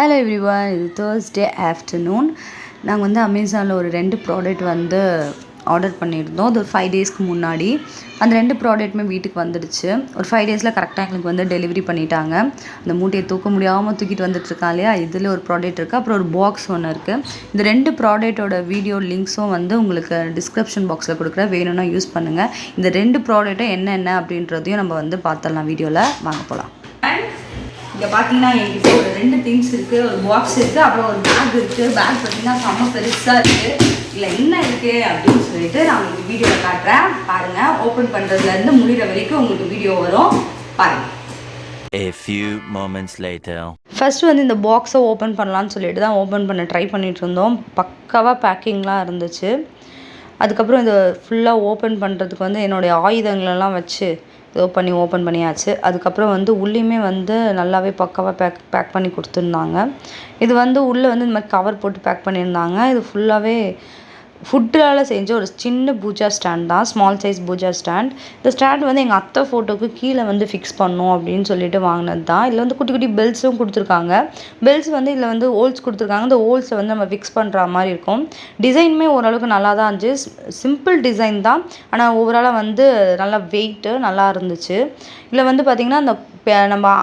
Hello everyone, இது Thursday afternoon. நாங்கள் வந்து அமேசானில் ஒரு 2 ப்ராடக்ட் வந்து ஆர்டர் பண்ணியிருந்தோம். அது ஒரு 5 டேஸ்க்கு முன்னாடி. அந்த 2 ப்ராடக்ட்டுமே வீட்டுக்கு வந்துடுச்சு. ஒரு 5 டேஸில் கரெக்டாக எங்களுக்கு வந்து டெலிவரி பண்ணிட்டாங்க. அந்த மூட்டையை தூக்க முடியாமல் தூக்கிட்டு வந்துட்டுருக்கான் இல்லையா, இதில் ஒரு ப்ராடக்ட் இருக்குது, அப்புறம் ஒரு பாக்ஸ் ஒன்று இருக்குது. இந்த 2 ப்ராடக்ட்டோட வீடியோ லிங்க்ஸும் வந்து உங்களுக்கு டிஸ்கிரிப்ஷன் பாக்ஸில் கொடுக்குறேன், வேணும்னா யூஸ் பண்ணுங்கள். இந்த 2 ப்ராடக்ட்டும் என்னென்ன அப்படின்றதையும் நம்ம வந்து பார்த்துடலாம். வீடியோவில் வாங்க போகலாம். இங்கே பார்த்தீங்கன்னா என்கிட்ட ஒரு 2 திங்ஸ் இருக்குது. ஒரு பாக்ஸ் இருக்குது, அப்புறம் ஒரு பேக் இருக்குது. பேக் பார்த்தீங்கன்னா செம்ம பெருசாக இருக்குது. இல்லை என்ன இருக்குது அப்படின்னு சொல்லிட்டு நான் உங்களுக்கு வீடியோவில் காட்டுறேன். பாருங்கள், ஓப்பன் பண்ணுறதுலேருந்து முடிகிற வரைக்கும் உங்களுக்கு வீடியோ வரும், பாருங்கள். A few moments later. First வந்து இந்த பாக்ஸை ஓப்பன் பண்ணலான்னு சொல்லிட்டு தான் ஓப்பன் பண்ண ட்ரை பண்ணிகிட்டு இருந்தோம். பக்காவாக பேக்கிங்லாம் இருந்துச்சு. அதுக்கப்புறம் இதை ஃபுல்லாக ஓப்பன் பண்ணுறதுக்கு வந்து என்னுடைய ஆயுதங்களெல்லாம் வச்சு ஏதோ பண்ணி ஓப்பன் பண்ணியாச்சு. அதுக்கப்புறம் வந்து உள்ளேயுமே வந்து நல்லாவே பக்காவாக பேக் பண்ணி கொடுத்துருந்தாங்க. இது வந்து உள்ளே வந்து இந்த மாதிரி கவர் போட்டு பேக் பண்ணியிருந்தாங்க. இது ஃபுல்லாகவே ஃபுட்டால் செஞ்ச ஒரு சின்ன பூஜா ஸ்டாண்ட் தான், ஸ்மால் சைஸ் பூஜா ஸ்டாண்ட். இந்த ஸ்டாண்ட் வந்து எங்கள் அத்தை ஃபோட்டோவுக்கு கீழே வந்து ஃபிக்ஸ் பண்ணோம் அப்படின்னு சொல்லிட்டு வாங்கினது தான். இதில் வந்து குட்டி குட்டி பெல்ஸும் கொடுத்துருக்காங்க. பெல்ஸ் வந்து இதில் வந்து ஹோல்ஸ் கொடுத்துருக்காங்க. இந்த ஹோல்ஸை வந்து நம்ம ஃபிக்ஸ் பண்ணுற மாதிரி இருக்கும். டிசைனுமே ஓரளவுக்கு நல்லா தான் இருந்துச்சு. சிம்பிள் டிசைன் தான், ஆனால் ஓவராலாக வந்து நல்லா வெயிட்டு நல்லா இருந்துச்சு. இதில் வந்து பார்த்திங்கன்னா அந்த நம்ம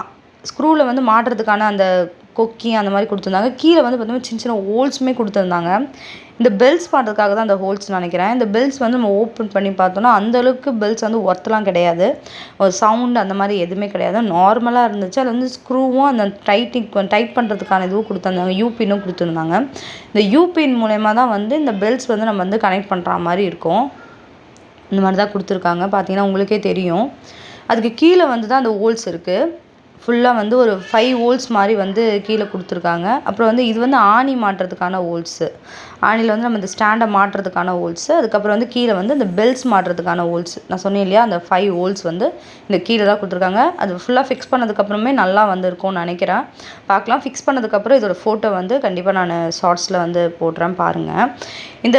ஸ்க்ரூவில் வந்து மாட்டுறதுக்கான அந்த கொக்கி அந்த மாதிரி கொடுத்துருந்தாங்க. கீழே வந்து பார்த்தீங்கன்னா சின்ன சின்ன ஹோல்ஸுமே கொடுத்துருந்தாங்க. இந்த பெல்ஸ் பண்ணுறதுக்காக தான் அந்த ஹோல்ஸ் நினைக்கிறேன். இந்த பெல்ஸ் வந்து நம்ம ஓப்பன் பண்ணி பார்த்தோன்னா அந்தளவுக்கு பெல்ஸ் வந்து ஒர்த்தெலாம் கிடையாது. ஒரு சவுண்டு அந்த மாதிரி எதுவுமே கிடையாது, நார்மலாக இருந்துச்சு. அதில் வந்து ஸ்க்ரூவும் அந்த டைட் பண்ணுறதுக்கான இதுவும் கொடுத்துருந்தாங்க, யூபின்னும் கொடுத்துருந்தாங்க. இந்த யூபின் மூலயமா தான் வந்து இந்த பெல்ஸ் வந்து நம்ம வந்து கனெக்ட் பண்ணுற மாதிரி இருக்கும். இந்த மாதிரி தான் கொடுத்துருக்காங்க, பார்த்தீங்கன்னா உங்களுக்கே தெரியும். அதுக்கு கீழே வந்து தான் அந்த ஹோல்ஸ் இருக்குது. ஃபுல்லாக வந்து ஒரு 5 ஹோல்ஸ் மாதிரி வந்து கீழே கொடுத்துருக்காங்க. அப்புறம் வந்து இது வந்து ஆணி மாட்டுறதுக்கான ஹோல்ஸு. ஆணியில் வந்து நம்ம இந்த ஸ்டாண்டை மாட்டுறதுக்கான ஹோல்ஸு. அதுக்கப்புறம் வந்து கீழே வந்து இந்த பெல்ஸ் மாட்டுறதுக்கான ஹோல்ஸ். நான் சொன்னேன் இல்லையா, அந்த 5 ஹோல்ஸ் வந்து இந்த கீழே தான் கொடுத்துருக்காங்க. அது ஃபுல்லாக ஃபிக்ஸ் பண்ணதுக்கப்புறமே நல்லா வந்திருக்கும்னு நினைக்கிறேன். பார்க்கலாம். ஃபிக்ஸ் பண்ணதுக்கப்புறம் இதோட ஃபோட்டோ வந்து கண்டிப்பாக நான் ஷார்ட்ஸில் வந்து போடுறேன், பாருங்கள். இந்த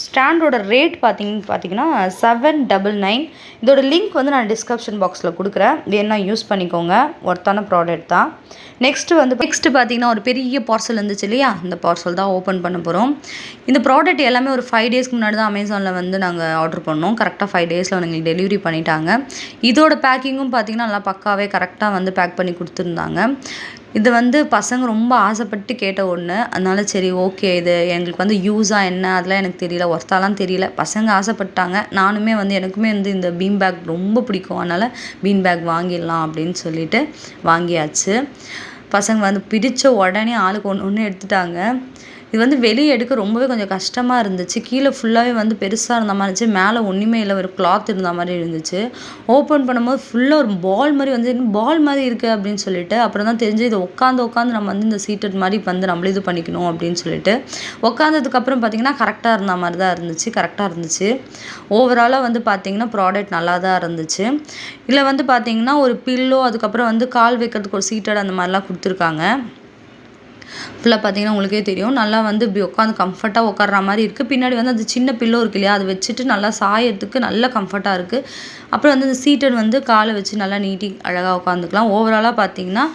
ஸ்டாண்டோட ரேட் பார்த்தீங்கன்னா 799. இதோட லிங்க் வந்து நான் டிஸ்கிரிப்ஷன் பாக்ஸில் கொடுக்குறேன், வேணா யூஸ் பண்ணிக்கோங்க. ஒர்த்தான ப்ராடக்ட் தான். நெக்ஸ்ட்டு பார்த்தீங்கன்னா ஒரு பெரிய பார்சல் இருந்துச்சு இல்லையா, இந்த பார்சல் தான் ஓப்பன் பண்ண போகிறோம். இந்த ப்ராடக்ட் எல்லாமே ஒரு 5 டேஸ்க்கு முன்னாடி தான் அமேசானில் வந்து நாங்கள் ஆர்டர் பண்ணோம். கரெக்டாக 5 டேஸில் எங்களுக்கு டெலிவரி பண்ணிட்டாங்க. இதோட பேக்கிங்கும் பார்த்திங்கன்னா நல்லா பக்காவே கரெக்டாக வந்து பேக் பண்ணி கொடுத்துருந்தாங்க. இது வந்து பசங்க ரொம்ப ஆசைப்பட்டு கேட்ட ஒன்று, அதனால சரி ஓகே, இது எங்களுக்கு வந்து யூஸாக என்ன அதெல்லாம் எனக்கு தெரியல, ஒர்த்தாலாம் தெரியல. பசங்க ஆசைப்பட்டாங்க, நானுமே வந்து எனக்குமே வந்து இந்த பீன் பேக் ரொம்ப பிடிக்கும், அதனால் பீன் பேக் வாங்கிடலாம் அப்படின்னு சொல்லிட்டு வாங்கியாச்சு. பசங்க வந்து பிடிச்ச உடனே ஆளுக்கு ஒன்று எடுத்துட்டாங்க. இது வந்து வெளியே எடுக்க ரொம்பவே கொஞ்சம் கஷ்டமாக இருந்துச்சு. கீழே ஃபுல்லாகவே வந்து பெருசாக இருந்த மாதிரி இருந்துச்சு, மேலே ஒன்றுமே இல்லை, ஒரு கிளாத் இருந்த மாதிரி இருந்துச்சு. ஓப்பன் பண்ணும்போது ஃபுல்லாக ஒரு பால் மாதிரி வந்து பால் மாதிரி இருக்குது அப்படின்னு சொல்லிட்டு அப்புறம் தான் தெரிஞ்சு இதை உட்காந்து நம்ம வந்து இந்த சீட்டட் மாதிரி வந்து நம்மளே இது பண்ணிக்கணும் அப்படின்னு சொல்லிட்டு உட்காந்ததுக்கப்புறம் பார்த்திங்கன்னா கரெக்டாக இருந்த மாதிரி தான் இருந்துச்சு, கரெக்டாக இருந்துச்சு. ஓவராலாக வந்து பார்த்திங்கன்னா ப்ராடக்ட் நல்லா தான் இருந்துச்சு. இதில் வந்து பார்த்திங்கன்னா ஒரு பில்லோ, அதுக்கப்புறம் வந்து கால் வைக்கிறதுக்கு ஒரு சீட்டட் அந்த மாதிரிலாம் கொடுத்துருக்காங்க. ஃபுல்லாக பார்த்தீங்கன்னா உங்களுக்கே தெரியும், நல்லா வந்து இப்படி உட்காந்து கம்ஃபர்ட்டாக உட்கார்ற மாதிரி இருக்குது. பின்னாடி வந்து அது சின்ன பில்லோ இருக்கு இல்லையா, அதை வச்சுட்டு நல்லா சாயறதுக்கு நல்ல கம்ஃபர்ட்டாக இருக்குது. அப்புறம் வந்து இந்த சீட்டட் வந்து காலை வச்சு நல்லா நீட்டி அழகாக உட்காந்துக்கலாம். ஓவராலாக பார்த்தீங்கன்னா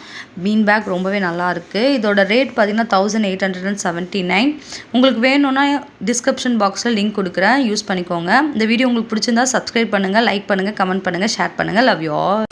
பீன் பேக் ரொம்பவே நல்லா இருக்குது. இதோட ரேட் பார்த்தீங்கன்னா 1879. உங்களுக்கு வேணும்னா டிஸ்கிரிப்ஷன் பாக்ஸில் லிங்க் கொடுக்குறேன், யூஸ் பண்ணிக்கோங்க. இந்த வீடியோ உங்களுக்கு பிடிச்சிருந்தா சப்ஸ்கிரைப் பண்ணுங்கள், லைக் பண்ணுங்கள், கமெண்ட் பண்ணுங்கள், ஷேர் பண்ணுங்கள். Love you all.